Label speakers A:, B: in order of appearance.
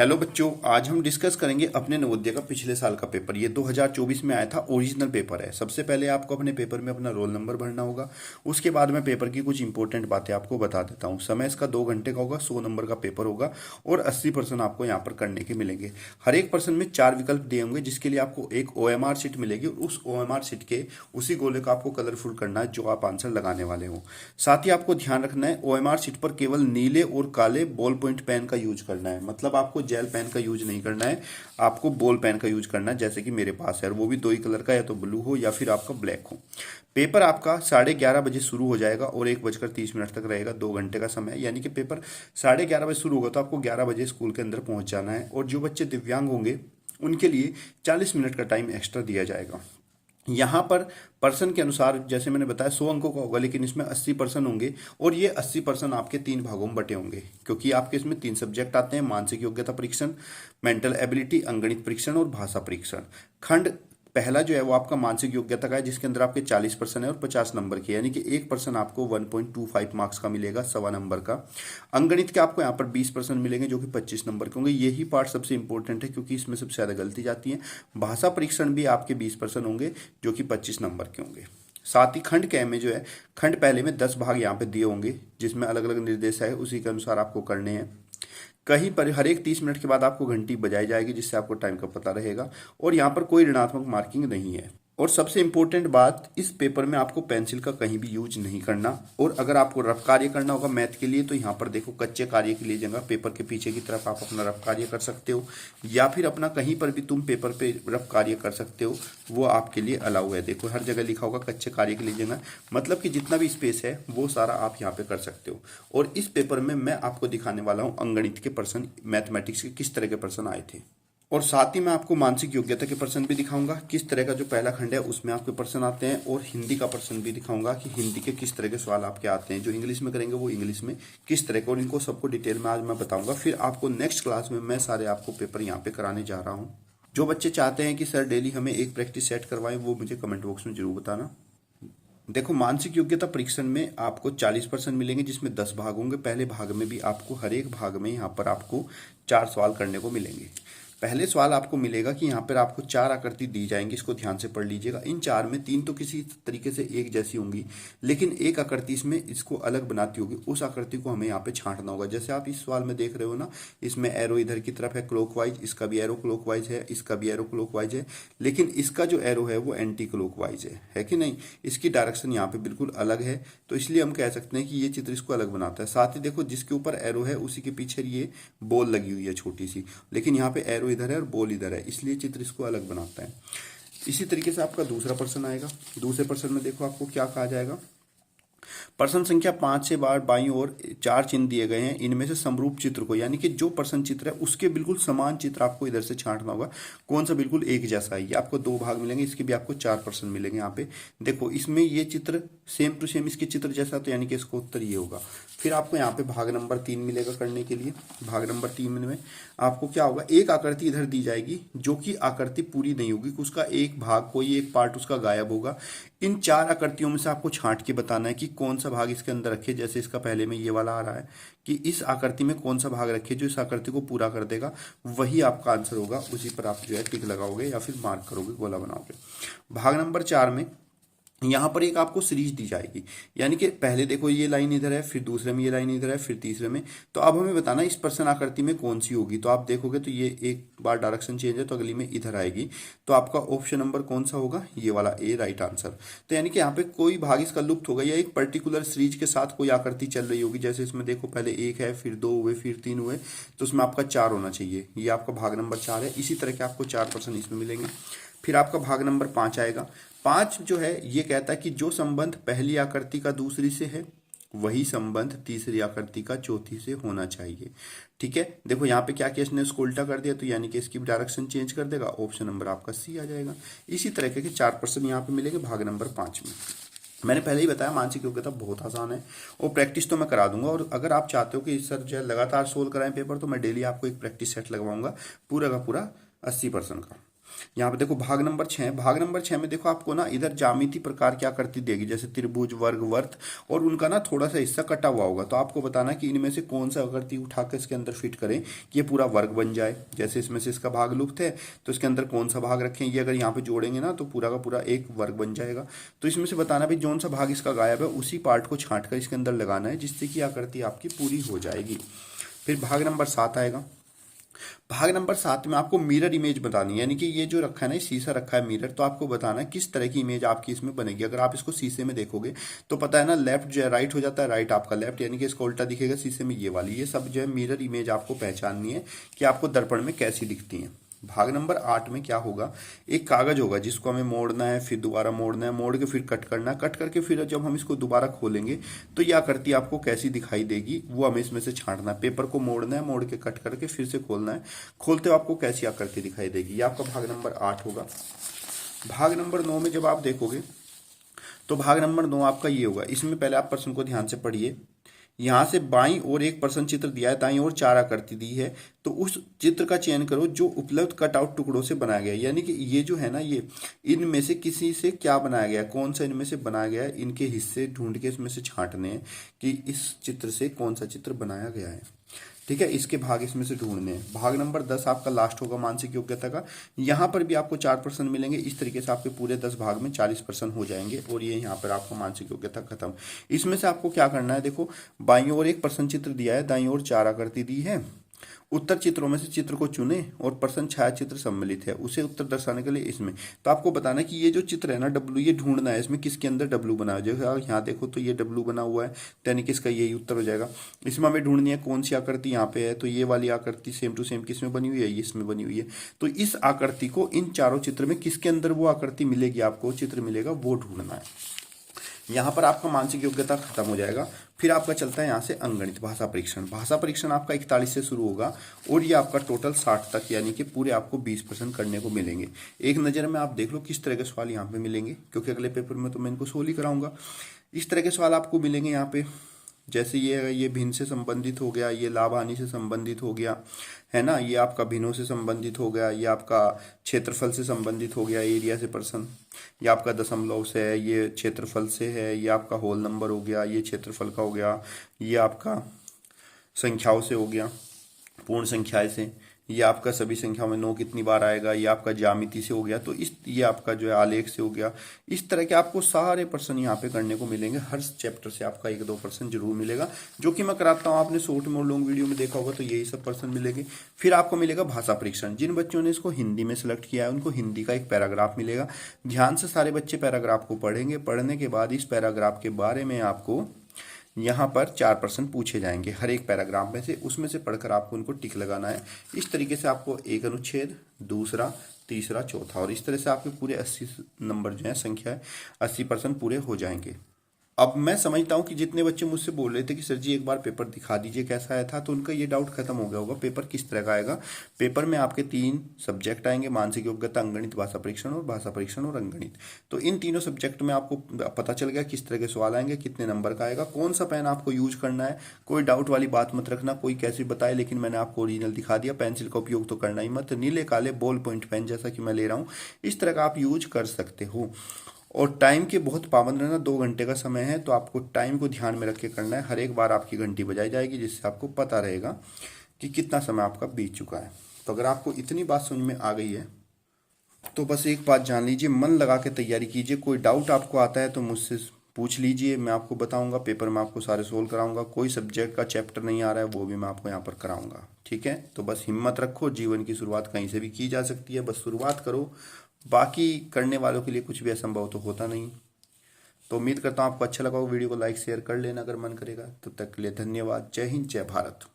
A: Hello बच्चों, आज हम डिस्कस करेंगे अपने नवोदय का पिछले साल का पेपर। ये 2024 में आया था, ओरिजिनल पेपर है। सबसे पहले आपको अपने पेपर में अपना रोल नंबर भरना होगा। उसके बाद मैं पेपर की कुछ इंपॉर्टेंट बातें आपको बता देता हूँ। समय इसका 2 घंटे का होगा, 100 नंबर का पेपर होगा और 80% आपको यहाँ पर करने के मिलेंगे। हर एक पर्सन में 4 विकल्प दिए होंगे, जिसके लिए आपको एक OMR शीट मिलेगी। उस OMR शीट के उसी गोले को आपको कलरफुल करना है जो आप आंसर लगाने वाले हो। साथ ही आपको ध्यान रखना है, OMR शीट पर केवल नीले और काले बॉल पॉइंट पेन का यूज करना है। मतलब आपको जेल पेन का यूज नहीं करना है, आपको बॉल पेन का यूज करना है, जैसे कि मेरे पास है। और वो भी 2 ही कलर का, या तो ब्लू हो या फिर आपका ब्लैक हो। पेपर आपका 11:30 बजे शुरू हो जाएगा और 1:30 तक रहेगा। 2 घंटे का समय, यानी कि पेपर 11:30 बजे शुरू होगा तो आपको 11 बजे स्कूल के अंदर पहुंच जाना है। और जो बच्चे दिव्यांग होंगे उनके लिए 40 मिनट का टाइम एक्स्ट्रा दिया जाएगा। यहाँ पर पर्सन के अनुसार, जैसे मैंने बताया, 100 अंकों का होगा, लेकिन इसमें 80% होंगे। और ये 80% आपके 3 भागों में बटे होंगे, क्योंकि आपके इसमें 3 सब्जेक्ट आते हैं: मानसिक योग्यता परीक्षण, मेंटल एबिलिटी अंगणित परीक्षण और भाषा परीक्षण। खंड पहला जो है वो आपका मानसिक योग्यता का है, जिसके अंदर आपके 40% है और 50 नंबर की, यानी कि 1% आपको 1.25 मार्क्स का मिलेगा, 1.25 नंबर का। अंगणित के आपको यहाँ पर 20% मिलेंगे, जो कि 25 नंबर के होंगे। यही पार्ट सबसे इंपॉर्टेंट है, क्योंकि इसमें सबसे ज्यादा गलती जाती है। भाषा परीक्षण भी आपके 20% होंगे, जो कि 25 नंबर के होंगे। साथ ही खंड क में जो है, खंड पहले में 10 भाग यहाँ पे दिए होंगे, जिसमें अलग अलग निर्देश है, उसी के अनुसार आपको करने हैं। कहीं पर हर एक 30 मिनट के बाद आपको घंटी बजाई जाएगी, जिससे आपको टाइम का पता रहेगा। और यहाँ पर कोई ऋणात्मक मार्किंग नहीं है। और सबसे इंपॉर्टेंट बात, इस पेपर में आपको पेंसिल का कहीं भी यूज नहीं करना। और अगर आपको रफ कार्य करना होगा मैथ के लिए, तो यहाँ पर देखो, कच्चे कार्य के लिए जगह पेपर के पीछे की तरफ आप अपना रफ कार्य कर सकते हो, या फिर अपना कहीं पर भी तुम पेपर पे रफ कार्य कर सकते हो, वो आपके लिए अलाउ है। देखो, हर जगह लिखा होगा कच्चे कार्य के लिए जगह, मतलब कि जितना भी स्पेस है वो सारा आप यहाँ पे कर सकते हो। और इस पेपर में मैं आपको दिखाने वाला हूँ अंगणित के पर्सन, मैथमेटिक्स के किस तरह के पर्सन आए थे। और साथ ही मैं आपको मानसिक योग्यता के पर्सन भी दिखाऊंगा, किस तरह का जो पहला खंड है उसमें आपके पर्सन आते हैं। और हिंदी का पर्सन भी दिखाऊंगा कि हिंदी के किस तरह के सवाल आपके आते हैं। जो इंग्लिश में करेंगे वो इंग्लिश में किस तरह के, और इनको सबको डिटेल में आज मैं बताऊंगा। फिर आपको नेक्स्ट क्लास में मैं सारे आपको पेपर यहाँ पे कराने जा रहा हूँ। जो बच्चे चाहते हैं कि सर डेली हमें एक प्रैक्टिस सेट करवाएं, वो मुझे कमेंट बॉक्स में जरूर बताना। देखो, मानसिक योग्यता परीक्षण में आपको 40% मिलेंगे, जिसमें 10 भाग होंगे। पहले भाग में भी आपको, हर एक भाग में यहाँ पर आपको 4 सवाल करने को मिलेंगे। पहले सवाल आपको मिलेगा कि यहाँ पर आपको 4 आकृति दी जाएंगी, इसको ध्यान से पढ़ लीजिएगा। इन 4 में 3 तो किसी तरीके से एक जैसी होंगी, लेकिन एक आकृति इसमें इसको अलग बनाती होगी। उस आकृति को हमें यहाँ पे छांटना होगा। जैसे आप इस सवाल में देख रहे हो ना, इसमें एरो इधर की तरफ है क्लॉकवाइज, इसका भी एरो क्लॉकवाइज है, इसका भी एरो क्लॉकवाइज है, लेकिन इसका जो एरो है वो एंटी क्लॉकवाइज है कि नहीं। इसकी डायरेक्शन यहाँ पे बिल्कुल अलग है, तो इसलिए हम कह सकते हैं कि ये चित्र इसको अलग बनाता है। साथ ही देखो, जिसके ऊपर एरो है उसी के पीछे ये बॉल लगी हुई है छोटी सी, लेकिन यहाँ पे एरो इधर है और बॉल इधर है, इसलिए चित्र इसको अलग बनाता है। इसी तरीके से आपका दूसरा पर्सन आएगा। दूसरे पर्सन में देखो आपको क्या कहा जाएगा। पर्सन संख्या 5 से बाईं ओर 4 चिन्ह दिए गए हैं। इनमें से समरूप चित्र को, यानी कि जो पर्सन चित्र है उसके बिल्कुल समान चित्र आपको इधर से छांटना होगा। कौन सा बिल्कुल एक जैसा है। ये आपको 2 भाग मिलेंगे, इसके भी आपको 4% मिलेंगे। यहाँ पे देखो, इसमें ये चित्र सेम टू सेम इसके चित्र जैसा, तो यानी कि इसका उत्तर ये होगा। फिर आपको यहाँ पे भाग नंबर 3 मिलेगा करने के लिए। भाग नंबर 3 में आपको क्या होगा, एक आकृति इधर दी जाएगी, जो कि आकृति पूरी नहीं होगी, उसका एक भाग, कोई एक पार्ट उसका गायब होगा। इन 4 आकृतियों में से आपको छांट के बताना है कि कौन सा भाग इसके अंदर रखे। जैसे इसका पहले में ये वाला आ रहा है कि इस आकृति में कौन सा भाग रखे जो इस आकृति को पूरा कर देगा, वही आपका आंसर होगा। उसी पर आप जो है टिक लगाओगे या फिर मार्क करोगे, गोला बनाओगे। भाग नंबर 4 में यहाँ पर एक आपको सीरीज दी जाएगी, यानी कि पहले देखो ये लाइन इधर है, फिर दूसरे में ये लाइन इधर है, फिर तीसरे में। तो अब हमें बताना इस पर्सन आकृति में कौन सी होगी। तो आप देखोगे तो ये एक बार डायरेक्शन चेंज है, तो अगली में इधर आएगी। तो आपका ऑप्शन नंबर कौन सा होगा, ये वाला ए, राइट आंसर। तो यानी कि यहाँ पे कोई भाग इसका लुप्त होगा, या एक पर्टिकुलर सीरीज के साथ कोई आकृति चल रही होगी। जैसे इसमें देखो, पहले 1 है, फिर 2 हुए, फिर 3 हुए, तो उसमें आपका 4 होना चाहिए। ये आपका भाग नंबर 4 है। इसी तरह के आपको 4% इसमें मिलेंगे। फिर आपका भाग नंबर 5 आएगा। 5 जो है ये कहता है कि जो संबंध पहली आकृति का दूसरी से है, वही संबंध तीसरी आकृति का चौथी से होना चाहिए। ठीक है, देखो यहाँ पे क्या किया, इसने इसको उल्टा कर दिया, तो यानी कि इसकी डायरेक्शन चेंज कर देगा। ऑप्शन नंबर आपका सी आ जाएगा। इसी तरह के 4% यहाँ पे मिलेंगे भाग नंबर 5 में। मैंने पहले ही बताया, मानसिक योग्यता बहुत आसान है और प्रैक्टिस तो मैं करा दूंगा। और अगर आप चाहते हो कि सर जो है लगातार सोल्व कराएं पेपर, तो मैं डेली आपको एक प्रैक्टिस सेट लगवाऊंगा, पूरा का पूरा 80% का। यहाँ पे देखो भाग नंबर 6, भाग नंबर 6 में देखो आपको ना इधर ज्यामिति प्रकार क्या करती देगी, जैसे त्रिभुज, वर्ग, वर्त, और उनका ना थोड़ा सा हिस्सा कटा हुआ होगा। तो आपको बताना कि इनमें से कौन सा आकृति उठा के इसके अंदर फिट करें कि ये पूरा वर्ग बन जाए। जैसे इसमें से इसका भाग लुप्त है तो इसके अंदर कौन सा भाग रखें, ये अगर यहाँ पे जोड़ेंगे ना तो पूरा का पूरा एक वर्ग बन जाएगा। तो इसमें से बताना भी जौन सा भाग इसका गायब है उसी पार्ट को छांट कर इसके अंदर लगाना है, जिससे कि आकृति आपकी पूरी हो जाएगी। फिर भाग नंबर 7 आएगा। भाग नंबर 7 में आपको मिरर इमेज बतानी है, यानी कि ये जो रखा है ना, शीशा रखा है मिरर, तो आपको बताना है किस तरह की इमेज आपकी इसमें बनेगी। अगर आप इसको शीशे में देखोगे तो पता है ना, लेफ्ट जो है राइट हो जाता है, राइट आपका लेफ्ट, यानी कि इसका उल्टा दिखेगा शीशे में, ये वाली। ये सब जो है मिरर इमेज आपको पहचाननी है कि आपको दर्पण में कैसी दिखती है। भाग नंबर 8 में क्या होगा, एक कागज होगा जिसको हमें मोड़ना है, फिर दोबारा मोड़ना है, मोड़ के फिर कट करना है, कट करके फिर जब हम इसको दोबारा खोलेंगे तो ये आकृति आपको कैसी दिखाई देगी वो हमें इसमें से छांटना है। पेपर को मोड़ना है, मोड़ के कट करके फिर से खोलना है, खोलते हुए आपको कैसी आकृति दिखाई देगी, ये आपका भाग नंबर 8 होगा। भाग नंबर 9 में जब आप देखोगे तो भाग नंबर 9 आपका ये होगा। इसमें पहले आप प्रश्न को ध्यान से पढ़िए। यहाँ से बाईं ओर एक प्रश्न चित्र दिया है, दाईं ओर 4 आकृति दी है, तो उस चित्र का चयन करो जो उपलब्ध कटआउट टुकड़ों से बनाया गया है। यानी कि ये जो है ना, ये इनमें से किसी से क्या बनाया गया है, कौन सा इनमें से बनाया गया है, इनके हिस्से ढूंढ के इसमें से छांटने हैं कि इस चित्र से कौन सा चित्र बनाया गया है। ठीक है, इसके भाग इसमें से ढूंढने हैं। भाग नंबर 10 आपका लास्ट होगा मानसिक योग्यता का। यहाँ पर भी आपको 4% मिलेंगे। इस तरीके से आपके पूरे 10 भाग में 40% हो जाएंगे और ये यहाँ पर आपका मानसिक योग्यता खत्म। इसमें से आपको क्या करना है, देखो बाईं ओर एक प्रश्न चित्र दिया है, दाईं ओर 4 आकृति दी है। उत्तर चित्रों में से चित्र को चुने और प्रश्न छाया चित्र सम्मिलित है, उसे उत्तर दर्शाने के लिए इसमें तो आपको बताना है कि ये जो चित्र है ना डब्लू, ये ढूंढना है इसमें किसके अंदर डब्लू बना है। जैसे आप यहाँ देखो तो ये डब्लू बना हुआ है, यानी कि इसका यही उत्तर हो जाएगा। इसमें हमें ढूंढनी है कौन सी आकृति यहाँ पे है, तो ये वाली आकृति सेम टू सेम किसमें बनी हुई है, ये इसमें बनी हुई है। तो इस आकृति को इन चारों चित्र में किसके अंदर वो आकृति मिलेगी, आपको चित्र मिलेगा, वो ढूंढना है। यहाँ पर आपका मानसिक योग्यता खत्म हो जाएगा। फिर आपका चलता है यहाँ से अंगणित भाषा परीक्षण। भाषा परीक्षण आपका 41 से शुरू होगा और ये आपका टोटल 60 तक, यानी कि पूरे आपको 20% करने को मिलेंगे। एक नज़र में आप देख लो किस तरह के सवाल यहाँ पे मिलेंगे, क्योंकि अगले पेपर में तो मैं इनको सोल्व ही कराऊंगा। इस तरह के सवाल आपको मिलेंगे यहाँ पे, जैसे ये भिन्न से संबंधित हो गया, ये लाभ हानि से संबंधित हो गया, है ना, ये आपका भिन्नों से संबंधित हो गया, ये आपका क्षेत्रफल से संबंधित हो गया, एरिया से प्रश्न, ये आपका दशमलव से है, ये क्षेत्रफल से है, ये आपका होल नंबर हो गया, ये क्षेत्रफल का हो गया, ये आपका संख्याओं से हो गया, पूर्ण संख्याएं से, ये आपका सभी संख्याओं में 9 कितनी बार आएगा, ये आपका ज्यामिति से हो गया, तो ये आपका जो है आलेख से हो गया। इस तरह के आपको सारे प्रश्न यहाँ पे करने को मिलेंगे। हर चैप्टर से आपका 1-2% जरूर मिलेगा, जो कि मैं कराता हूँ। आपने शॉर्ट में और लॉन्ग वीडियो में देखा होगा, तो यही सब प्रश्न मिलेंगे। फिर आपको मिलेगा भाषा परीक्षण। जिन बच्चों ने इसको हिंदी में सिलेक्ट किया है उनको हिंदी का एक पैराग्राफ मिलेगा। ध्यान से सारे बच्चे पैराग्राफ को पढ़ेंगे। पढ़ने के बाद इस पैराग्राफ के बारे में आपको यहाँ पर 4% पूछे जाएंगे हर एक पैराग्राफ में से, उसमें से पढ़कर आपको उनको टिक लगाना है। इस तरीके से आपको एक अनुच्छेद, दूसरा, तीसरा, चौथा, और इस तरह से आपके पूरे 80 नंबर जो है, संख्या है, 80% पूरे हो जाएंगे। अब मैं समझता हूँ कि जितने बच्चे मुझसे बोल रहे थे कि सर जी एक बार पेपर दिखा दीजिए कैसा आया था, तो उनका ये डाउट खत्म हो गया होगा। पेपर किस तरह का आएगा, पेपर में आपके 3 सब्जेक्ट आएंगे, मानसिक योग्यता, अंगणित, भाषा परीक्षण और अंगणित। तो इन तीनों सब्जेक्ट में आपको पता चल गया किस तरह के सवाल आएंगे, कितने नंबर का आएगा, कौन सा पेन आपको यूज करना है। कोई डाउट वाली बात मत रखना, कोई कैसे बताए, लेकिन मैंने आपको ओरिजिनल दिखा दिया। पेंसिल का उपयोग तो करना ही मत, नीले काले बॉल पॉइंट पेन जैसा कि मैं ले रहा हूँ, इस तरह का आप यूज कर सकते हो। और टाइम के बहुत पाबंद रहना, 2 घंटे का समय है, तो आपको टाइम को ध्यान में रख के करना है। हर एक बार आपकी घंटी बजाई जाएगी, जिससे आपको पता रहेगा कि कितना समय आपका बीत चुका है। तो अगर आपको इतनी बात समझ में आ गई है तो बस एक बात जान लीजिए, मन लगा के तैयारी कीजिए। कोई डाउट आपको आता है तो मुझसे पूछ लीजिए, मैं आपको बताऊंगा। पेपर में आपको सारे सोल्व कराऊंगा। कोई सब्जेक्ट का चैप्टर नहीं आ रहा है वो भी मैं आपको यहाँ पर कराऊंगा। ठीक है, तो बस हिम्मत रखो। जीवन की शुरुआत कहीं से भी की जा सकती है, बस शुरुआत करो। बाकी करने वालों के लिए कुछ भी असंभव तो होता नहीं। तो उम्मीद करता हूँ आपको अच्छा लगा हो। वीडियो को लाइक शेयर कर लेना अगर मन करेगा। तब तक के लिए धन्यवाद। जय हिंद, जय भारत।